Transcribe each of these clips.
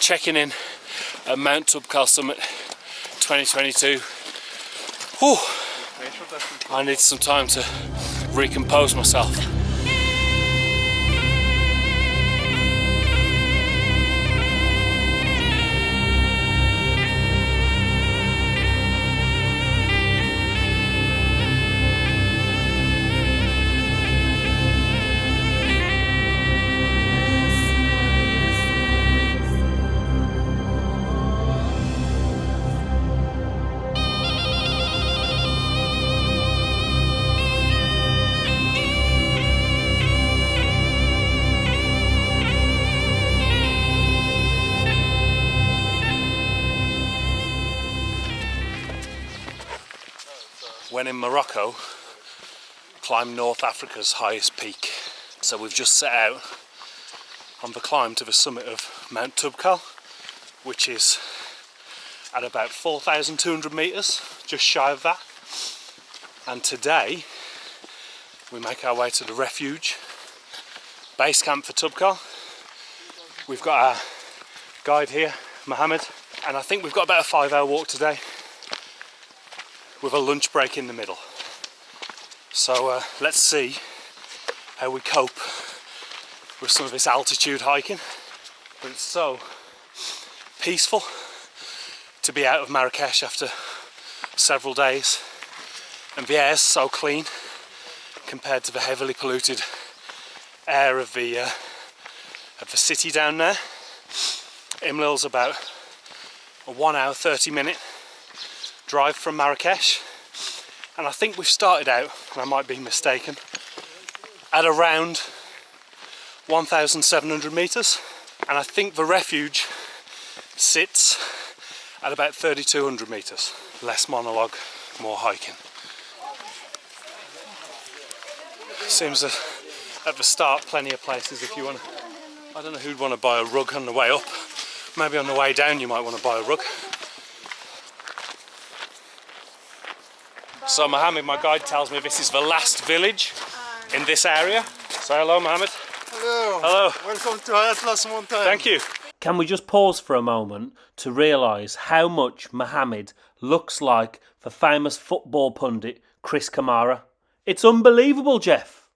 checking in at Mount Toubkal Summit 2022. Whew. I need some time to recompose myself. When in Morocco, climb North Africa's highest peak. So we've just set out on the climb to the summit of Mount Toubkal, which is at about 4,200 metres, just shy of that. And today we make our way to the refuge, base camp for Toubkal. We've got our guide here, Mohamed, and I think we've got about a 5-hour walk today, with a lunch break in the middle. So let's see how we cope with some of this altitude hiking. But it's so peaceful to be out of Marrakesh after several days, and the air's so clean compared to the heavily polluted air of the city down there. Imlil's about a 1 hour 30-minute drive from Marrakesh, and I think we've started out, and I might be mistaken, at around 1,700 metres, and I think the refuge sits at about 3,200 metres. Less monologue, more hiking. Seems that at the start plenty of places if you want to, I don't know who'd want to buy a rug on the way up, maybe on the way down you might want to buy a rug. So Mohamed, my guide, tells me this is the last village in this area. Say hello, Mohamed. Hello. Hello. Welcome to Atlas Mountain. Thank you. Can we just pause for a moment to realise how much Mohamed looks like the famous football pundit Chris Kamara? It's unbelievable, Jeff.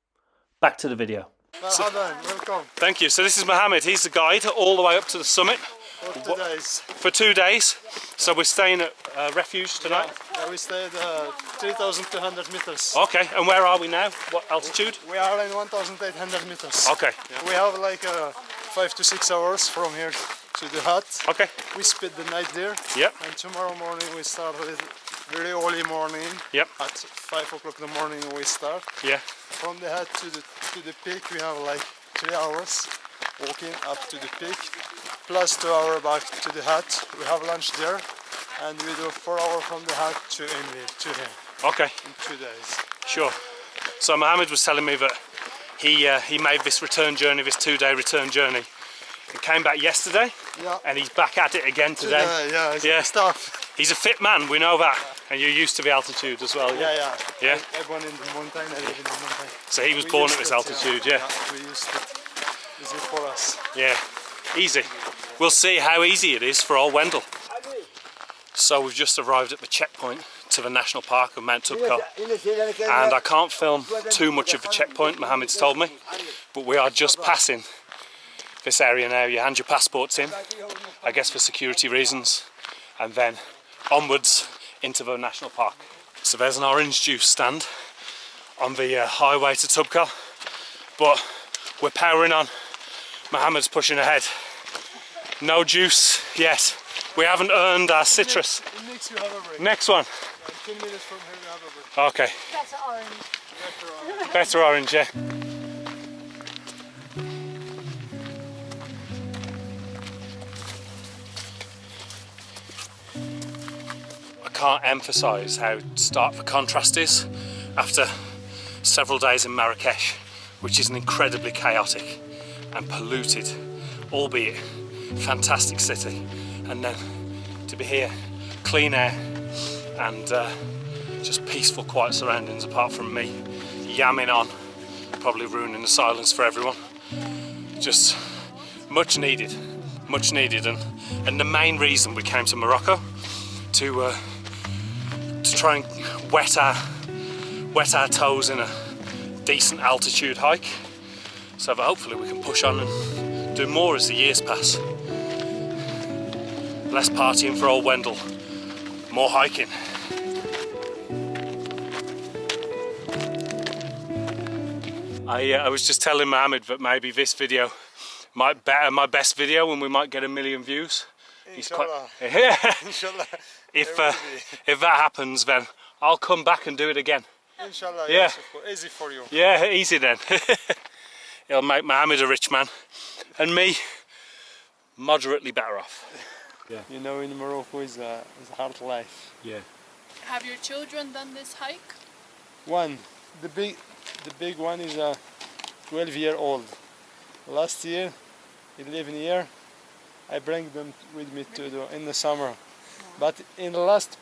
Back to the video. Welcome. Thank you. So this is Mohamed. He's the guide all the way up to the summit. For 2 days. For 2 days. So we're staying at refuge tonight? Yeah, we stayed 3,200 meters. Okay, and where are we now? What altitude? We are in 1,800 meters. Okay. Yeah. We have like 5 to 6 hours from here to the hut. Okay. We spend the night there. Yep. And tomorrow morning we start with very early morning. Yep. At 5 o'clock in the morning we start. Yeah. From the hut to the peak we have like 3 hours walking up to the peak. Plus 2 hours back to the hut. We have lunch there, and we do 4 hours from the hut to Emil, to him. Okay. In 2 days. Sure. So Mohamed was telling me that he made this return journey, this 2-day return journey, and came back yesterday. Yeah. And he's back at it again today. Yeah. It's tough. He's a fit man, we know that. And you're used to the altitude as well. Yeah. Yeah. I born in the mountain. I live in the mountain. So he was born at this altitude. Yeah. We used it. This is for us. Yeah. Easy. We'll see how easy it is for old Wendall. So we've just arrived at the checkpoint to the national park of Mount Toubkal, and I can't film too much of the checkpoint, Mohamed's told me, but we are just passing this area now. You hand your passports in, I guess for security reasons, and then onwards into the national park. So there's an orange juice stand on the highway to Toubkal, but we're powering on. Mohamed's pushing ahead. No juice yet. We haven't earned our citrus. Next you have a break. Next one. 10 minutes from here you have a break. Okay. Better orange. Better orange, yeah. I can't emphasise how stark the contrast is after several days in Marrakesh, which is an incredibly chaotic and polluted, albeit fantastic city, and then to be here, clean air and just peaceful, quiet surroundings apart from me yamming on, probably ruining the silence for everyone. Just much needed. much needed, and the main reason we came to Morocco to try and wet our toes in a decent altitude hike, so that hopefully we can push on and do more as the years pass. Less partying for old Wendall, more hiking. I was just telling Mohamed that maybe this video might better my best video and we might get 1 million views. Inshallah. Yeah. Inshallah. If that happens, then I'll come back and do it again. Inshallah, Yeah. yes, of course. Easy for you. Yeah, easy then. It'll make Mohamed a rich man and me moderately better off. Yeah. You know, in Morocco is a hard life. Yeah. Have your children done this hike? One, the big one is a 12-year-old. Last year, 11 year, I bring them with me in the summer. But in the last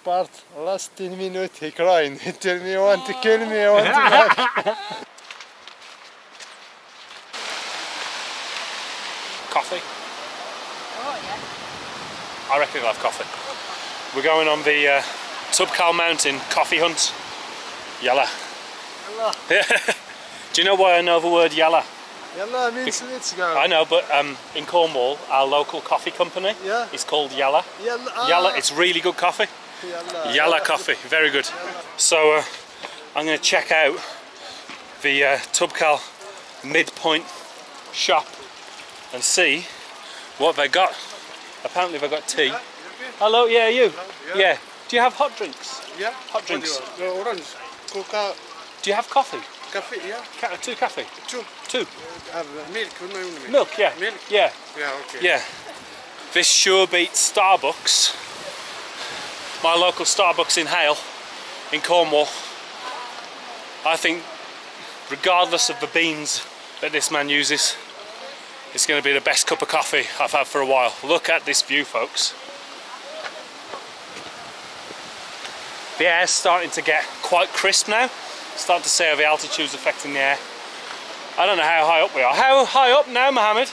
10 minutes, he crying. He tell me, I want to kill me, I want to die. Coffee? Oh yeah. I reckon I'll have coffee. We're going on the Toubkal mountain coffee hunt. Yalla. Yalla. Do you know why I know the word yalla? Yalla means let's go. I know, but in Cornwall, our local coffee company is called Yalla. Yalla. Yalla, it's really good coffee. Yalla. Yalla coffee, very good. So I'm going to check out the Toubkal midpoint shop and see what they got. Apparently they got tea. Hello, yeah, you? Yeah. Do you have hot drinks? Yeah. Hot drinks. Orange. Coca. Do you have coffee? Coffee, yeah. Two coffee? Two. Two. Milk. Milk, yeah. Milk? Yeah. Yeah, okay. Yeah. This sure beats Starbucks. My local Starbucks in Hale, in Cornwall. I think, regardless of the beans that this man uses, it's going to be the best cup of coffee I've had for a while. Look at this view, folks. The air's starting to get quite crisp now. Starting to see how the altitude's affecting the air. I don't know how high up we are. How high up now, Mohamed?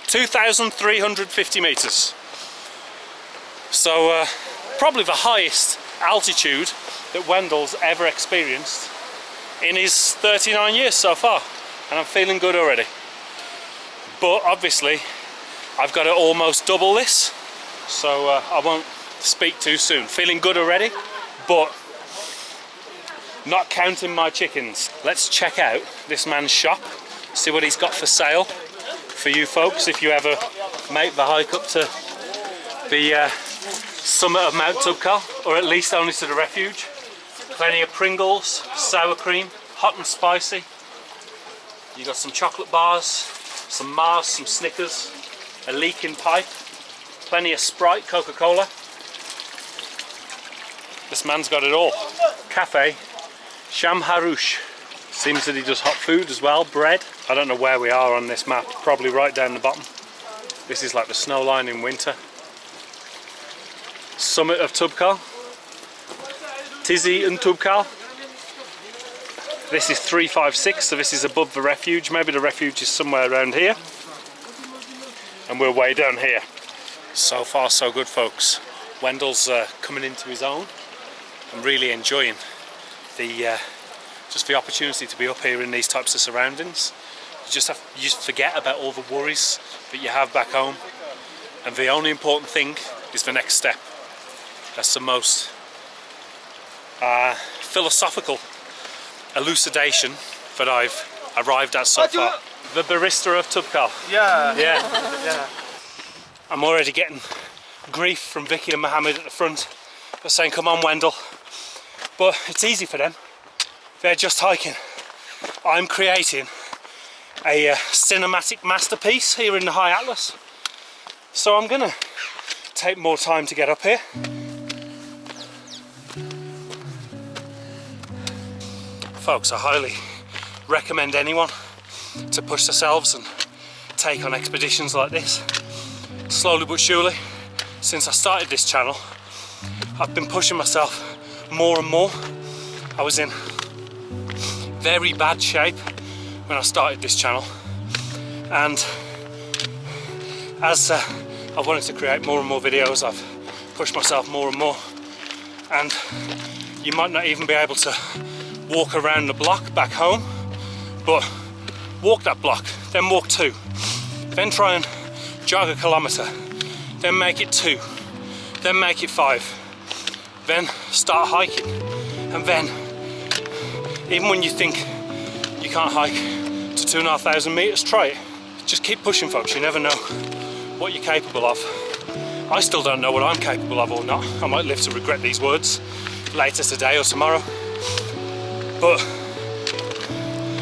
2,350 metres. So probably the highest altitude that Wendall's ever experienced in his 39 years so far. And I'm feeling good already. But obviously, I've got to almost double this. So I won't speak too soon. Feeling good already, but not counting my chickens. Let's check out this man's shop, see what he's got for sale for you folks if you ever make the hike up to the summit of Mount Toubkal, or at least only to the refuge. Plenty of Pringles, sour cream, hot and spicy. You got some chocolate bars, some Mars, some Snickers, a leaking pipe, plenty of Sprite, Coca-Cola. This man's got it all. Cafe Sham Harouche. Seems that he does hot food as well, bread. I don't know where we are on this map, probably right down the bottom. This is like the snow line in winter. Summit of Toubkal. Tizi and Toubkal. This is 356, so this is above the refuge. Maybe the refuge is somewhere around here. And we're way down here. So far so good, folks. Wendall's coming into his own. I'm really enjoying the just the opportunity to be up here in these types of surroundings. You just forget about all the worries that you have back home, and the only important thing is the next step. That's the most philosophical elucidation that I've arrived at so far. The barista of Toubkal. Yeah. I'm already getting grief from Vicky and Mohamed at the front for saying, come on Wendall. But it's easy for them. They're just hiking. I'm creating a cinematic masterpiece here in the High Atlas. So I'm gonna take more time to get up here. Folks, I highly recommend anyone to push themselves and take on expeditions like this. Slowly but surely, since I started this channel, I've been pushing myself more and more. I was in very bad shape when I started this channel, And as I've wanted to create more and more videos, I've pushed myself more and more, and you might not even be able to walk around the block back home, but walk that block, then walk 2, then try and jog a kilometre, then make it 2, then make it 5, then start hiking, and then even when you think you can't hike to 2,500 metres, try it. Just keep pushing, folks. You never know what you're capable of. I still don't know what I'm capable of or not. I might live to regret these words later today or tomorrow, but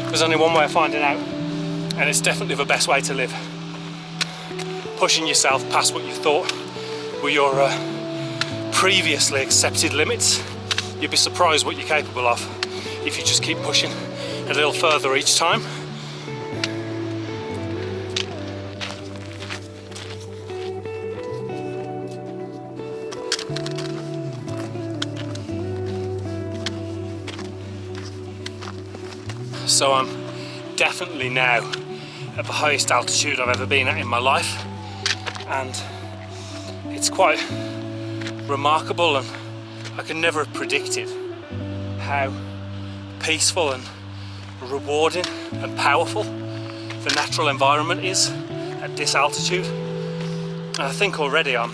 there's only one way of finding out, and it's definitely the best way to live. Pushing yourself past what you thought were your previously accepted limits. You'd be surprised what you're capable of if you just keep pushing a little further each time. So I'm definitely now at the highest altitude I've ever been at in my life, and it's quite remarkable, and I could never have predicted how peaceful and rewarding and powerful the natural environment is at this altitude. And I think already I'm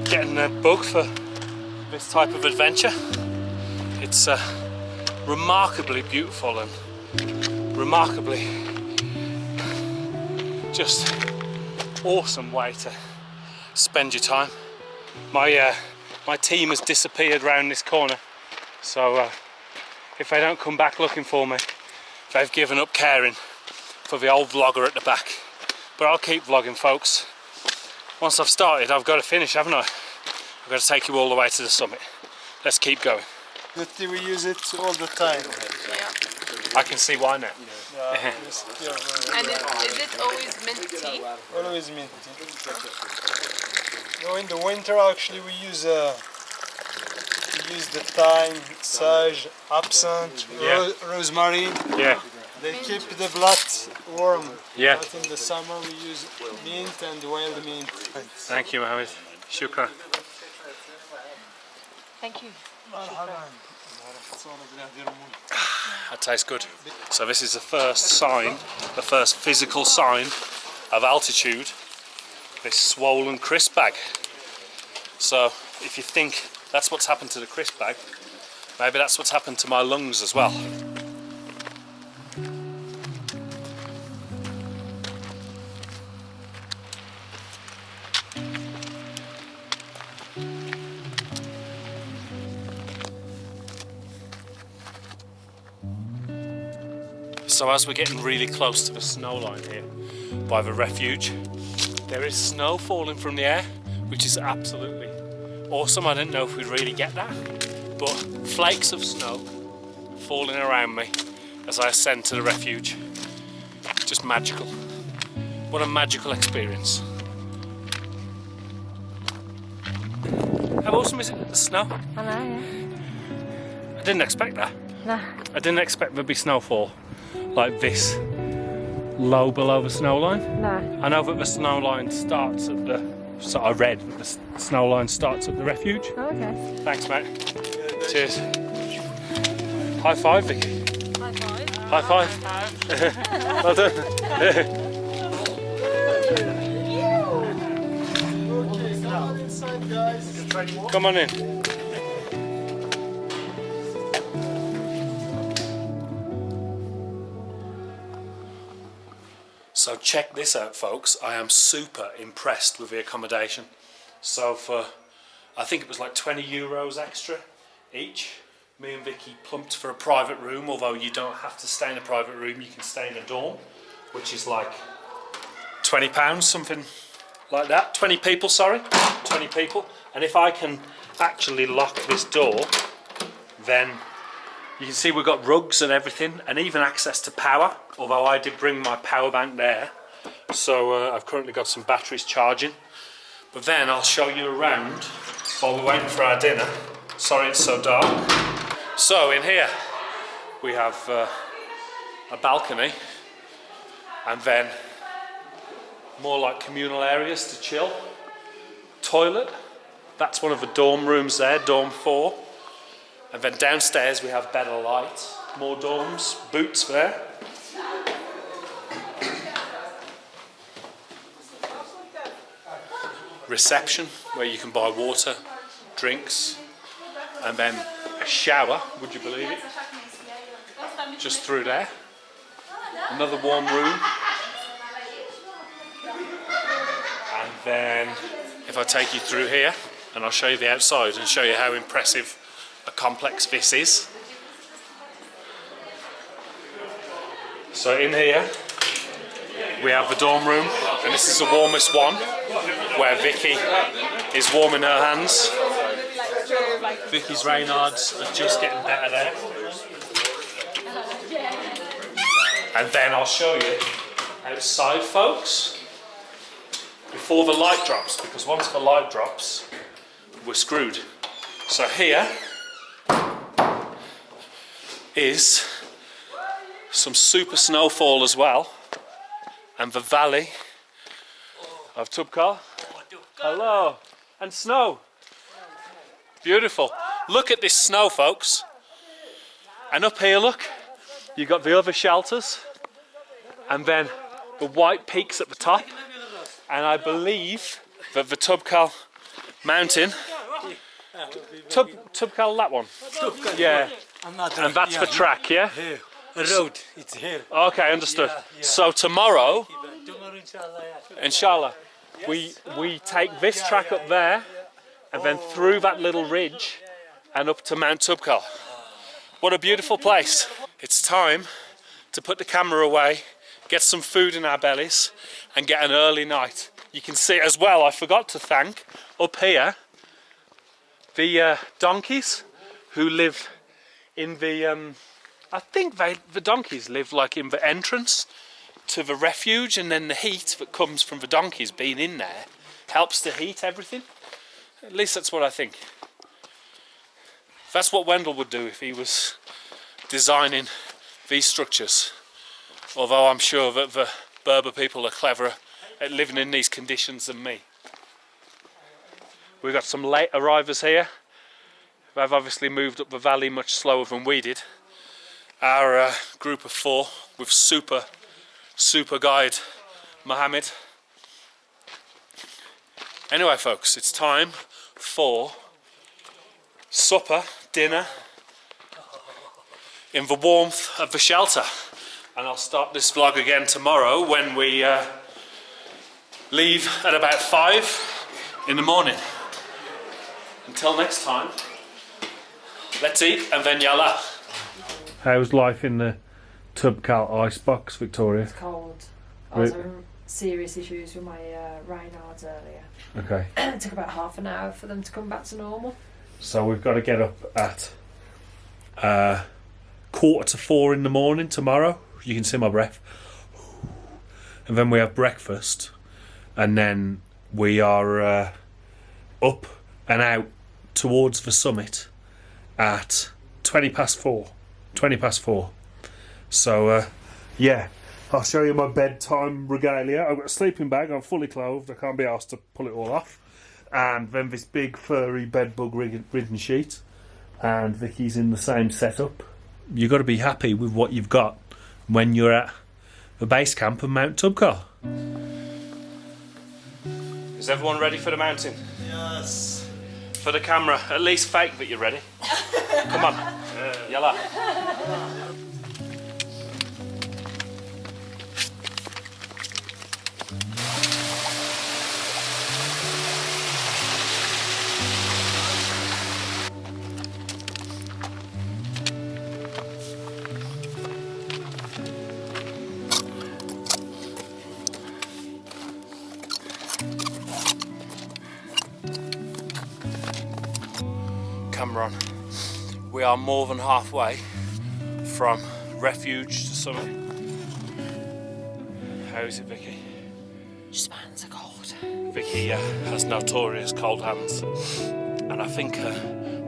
getting a bug for this type of adventure. It's remarkably beautiful and remarkably just awesome way to spend your time. My team has disappeared round this corner, so if they don't come back looking for me, they've given up caring for the old vlogger at the back. But I'll keep vlogging, folks. Once I've started, I've got to finish, haven't I? I've got to take you all the way to the summit. Let's keep going. But we use it all the time. Yeah. I can see why now. Yeah, And is it always mint tea? always mint tea. No, in the winter actually we use the thyme, sage, absinthe, Yeah. rosemary. Yeah. They keep the blood warm. Yeah. But in the summer we use mint and wild mint. Thank you, Mohamed. Shukran. Thank you. That tastes good. So this is the first sign, the first physical sign of altitude, this swollen crisp bag. So if you think that's what's happened to the crisp bag, maybe that's what's happened to my lungs as well. So as we're getting really close to the snow line here by the refuge, there is snow falling from the air, which is absolutely awesome. I didn't know if we'd really get that, but flakes of snow falling around me as I ascend to the refuge. Just magical. What a magical experience. How awesome is it, the snow? I know, yeah. I didn't expect that. No. I didn't expect there'd be snowfall like this low below the snow line. No. I know that the snow line starts at the, so I read that the snow line starts at the refuge. Oh, okay. Thanks, mate. Cheers. High five, Vicky. High five. High five. Well done. Okay, come on inside, guys. Come on in. So check this out, folks. I am super impressed with the accommodation. So for, I think it was like 20 euros extra each, me and Vicky plumped for a private room, although you don't have to stay in a private room, you can stay in a dorm, which is like £20, something like that. 20 people, sorry, 20 people. And if I can actually lock this door, then you can see we've got rugs and everything, and even access to power, although I did bring my power bank there. So I've currently got some batteries charging. But then I'll show you around while we're waiting for our dinner. Sorry it's so dark. So in here we have a balcony And then more like communal areas to chill. Toilet, that's one of the dorm rooms there, dorm 4. And then downstairs we have better light, more dorms, boots there. Reception, where you can buy water, drinks, and then a shower, would you believe it? Just through there. Another warm room. And then if I take you through here, and I'll show you the outside and show you how impressive a complex this is. So in here we have the dorm room, and this is the warmest one, where Vicky is warming her hands. Vicky's Reynards are just getting better there. And then I'll show you outside, folks, before the light drops, because once the light drops, we're screwed. So here is some super snowfall as well, and the valley of Toubkal. Hello, and snow. Beautiful. Look at this snow, folks. And up here, look, you got the other shelters, and then the white peaks at the top. And I believe that the Toubkal mountain, Toubkal, that one. Yeah. And that's the track, yeah? Here, a road, it's here. Okay, understood. So tomorrow, inshallah, we take this track up there, and then through that little ridge and up to Mount Toubkal. What a beautiful place. It's time to put the camera away, get some food in our bellies, and get an early night. You can see as well, I forgot to thank up here the donkeys who live in the I think the donkeys live like in the entrance to the refuge, and then the heat that comes from the donkeys being in there helps to heat everything. At least that's what I think. That's what Wendall would do if he was designing these structures. Although I'm sure that the Berber people are cleverer at living in these conditions than me. We've got some late arrivals here. They've obviously moved up the valley much slower than we did. Our group of 4 with super guide Mohamed. Anyway, folks, it's time for supper, dinner, in the warmth of the shelter. And I'll start this vlog again tomorrow when we leave at about 5 in the morning. Until next time, let's eat and then yalla. How's life in the Toubkal icebox, Victoria? It's cold. I was having serious issues with my Reynards earlier. Okay. It took about half an hour for them to come back to normal. So we've got to get up at 3:45 in the morning tomorrow. You can see my breath. And then we have breakfast, and then we are up and out towards the summit at 4:20. 4:20. So yeah, I'll show you my bedtime regalia. I've got a sleeping bag, I'm fully clothed, I can't be asked to pull it all off. And then this big furry bedbug ridden sheet, and Vicky's in the same setup. You've got to be happy with what you've got when you're at the base camp of Mount Toubkal. Is everyone ready for the mountain? Yes. For the camera, at least fake that you're ready. Come on, yalla. Camera on. We are more than halfway from refuge to summit. How is it, Vicky? Just my hands are cold. Vicky has notorious cold hands, and I think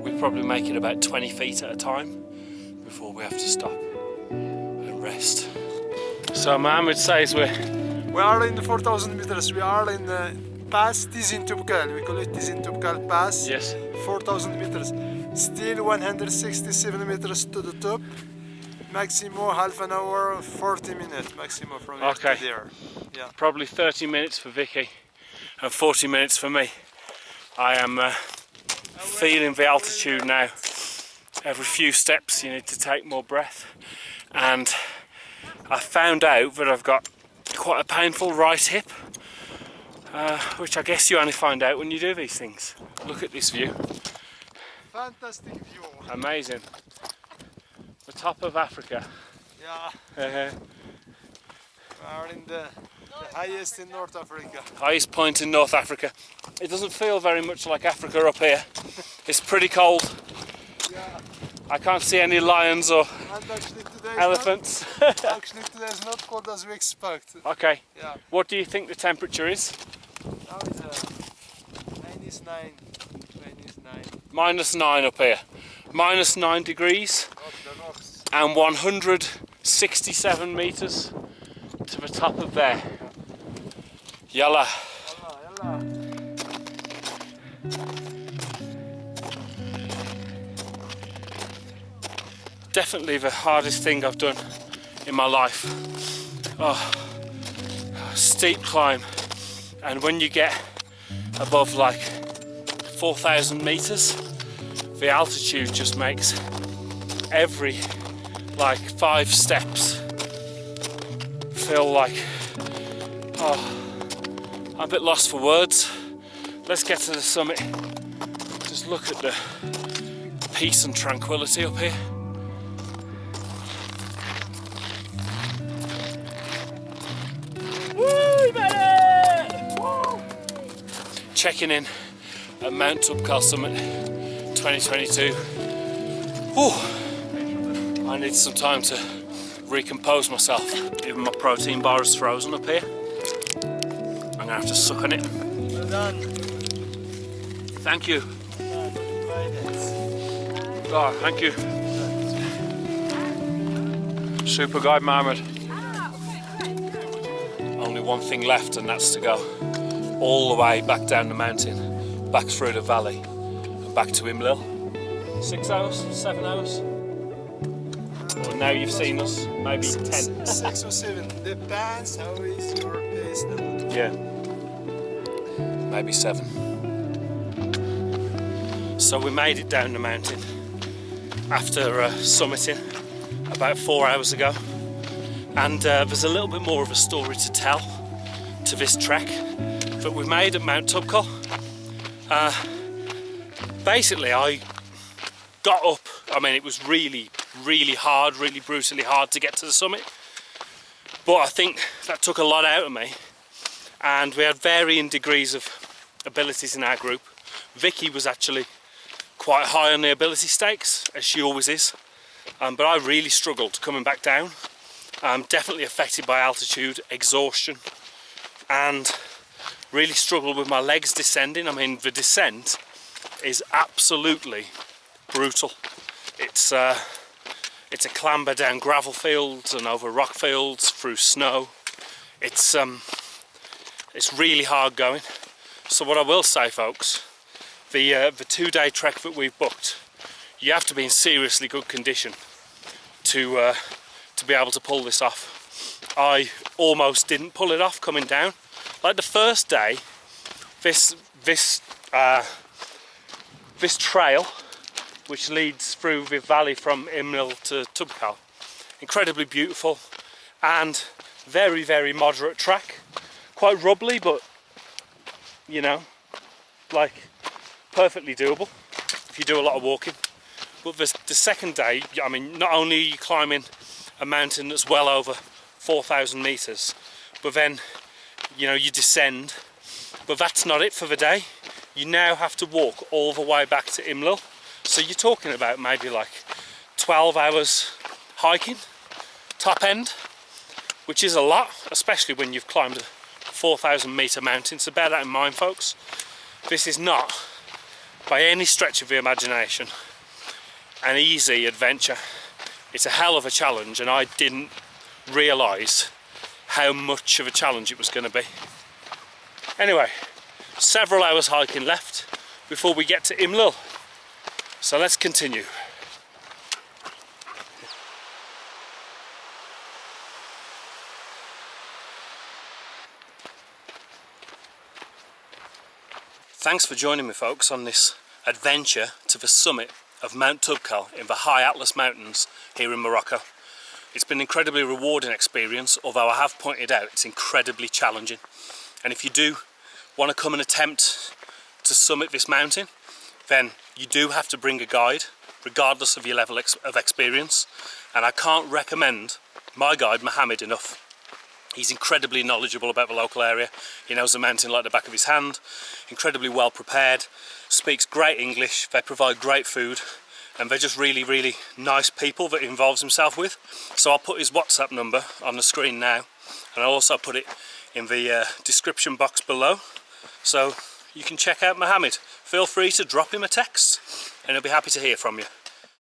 we probably make it about 20 feet at a time before we have to stop and rest. So Mohamed says We are in the 4,000 meters. We are in the pass Tizin Toubkal. We call it Tizin Toubkal Pass. yes. 4,000 meters. Still 167 meters to the top. Maximum half an hour, 40 minutes maximum from here Okay. to there. Yeah. Probably 30 minutes for Vicky and 40 minutes for me. I am feeling the altitude now. Every few steps you need to take more breath, and I found out that I've got quite a painful right hip, which I guess you only find out when you do these things. Look at this view. Fantastic view. Amazing. The top of Africa. Yeah. We are in the highest in North Africa. Highest point in North Africa. It doesn't feel very much like Africa up here. It's pretty cold. Yeah. I can't see any lions or And actually today elephants. actually today is not cold as we expect. Okay. Yeah. What do you think the temperature is? Now it's -9. -9 up here. -9 degrees Up the rocks. and 167 meters to the top of there. Yalla. Yalla, yalla. Definitely the hardest thing I've done in my life. Oh, steep climb, and when you get above like 4,000 meters, the altitude just makes every like 5 steps feel like, oh, I'm a bit lost for words. Let's get to the summit. Just look at the peace and tranquility up here. Checking in at Mount Toubkal Summit 2022. Whew. I need some time to recompose myself. Even my protein bar is frozen up here. I'm gonna have to suck on it. Well done. Thank you. Well done. Oh, thank you. Super guide Mohamed. Only one thing left, and that's to go all the way back down the mountain, back through the valley, and back to Imlil. 6 hours, 7 hours. Well, now you've seen us, maybe 10. 6 or 7. Depends how is your pace now. Yeah, maybe 7. So we made it down the mountain after summiting about 4 hours ago, and there's a little bit more of a story to tell to this trek that we made at Mount Toubkal. Basically, I got up. I mean, it was really hard, really brutally hard to get to the summit, but I think that took a lot out of me, and we had varying degrees of abilities in our group. Vicky was actually quite high on the ability stakes, as she always is, but I really struggled coming back down. Definitely affected by altitude, exhaustion, and really struggled with my legs descending. I mean, the descent is absolutely brutal. It's a clamber down gravel fields and over rock fields through snow. It's really hard going. So what I will say, folks, the 2-day trek that we've booked, you have to be in seriously good condition to be able to pull this off. I almost didn't pull it off coming down. Like the first day, this trail, which leads through the valley from Imlil to Toubkal, incredibly beautiful and very moderate track. Quite rubbly, but you know, like perfectly doable if you do a lot of walking. But the second day, I mean, not only are you climbing a mountain that's well over 4,000 meters, but then, you know, you descend. But that's not it for the day. You now have to walk all the way back to Imlil. So you're talking about maybe like 12 hours hiking, top end, which is a lot, especially when you've climbed a 4,000 meter mountain. So bear that in mind, folks. This is not, by any stretch of the imagination, an easy adventure. It's a hell of a challenge, and I didn't realise how much of a challenge it was going to be. Anyway, several hours hiking left before we get to Imlil. So let's continue. Thanks for joining me, folks, on this adventure to the summit of Mount Toubkal in the high Atlas Mountains here in Morocco. It's been an incredibly rewarding experience, although I have pointed out it's incredibly challenging. And if you do want to come and attempt to summit this mountain, then you do have to bring a guide, regardless of your level of experience. And I can't recommend my guide Mohamed enough. He's incredibly knowledgeable about the local area. He knows the mountain like the back of his hand, incredibly well prepared, speaks great English, they provide great food, and they're just really, really nice people that he involves himself with. So I'll put his WhatsApp number on the screen now, and I'll also put it in the description box below, so you can check out Mohamed. Feel free to drop him a text, and he'll be happy to hear from you.